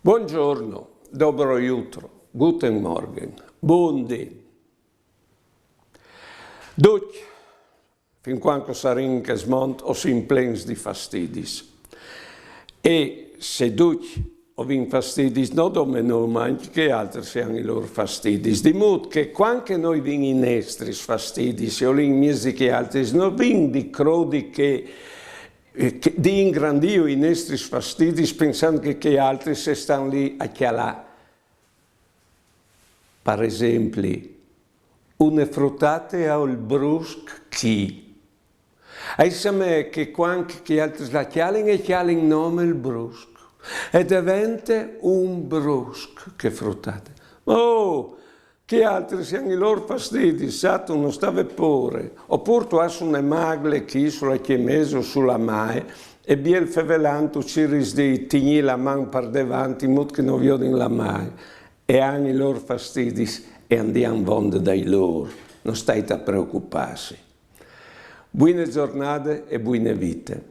Buongiorno, dobro jutro, guten Morgen, buondì. Duc, fin quando sarin che smont o sin plens di fastidis. E se duc o vin fastidis no domeno mangi che altri siano i loro fastidis. Di modo che quando noi vin in estris fastidis o in mesi che altri non vin di crodi che di ingrandio i nostri fastidi pensando che altri se stanno lì a chialà. Per esempio, una fruttate al brusc chi? E sa me che quando che altri la chialin e chialin nome il brusc. E diventa un brusc che fruttate. Oh! Che altri siano i loro fastidi, sato non stava pure, oppure tu hai una magle chi sulla chiemesa o sulla mai, e biel fevelanto ci risdi tigni la man per davanti, mut che non vioden la mai, e hanno i loro fastidi e andiamo vonde dai loro, non state a preoccuparsi. Buone giornate e buone vite.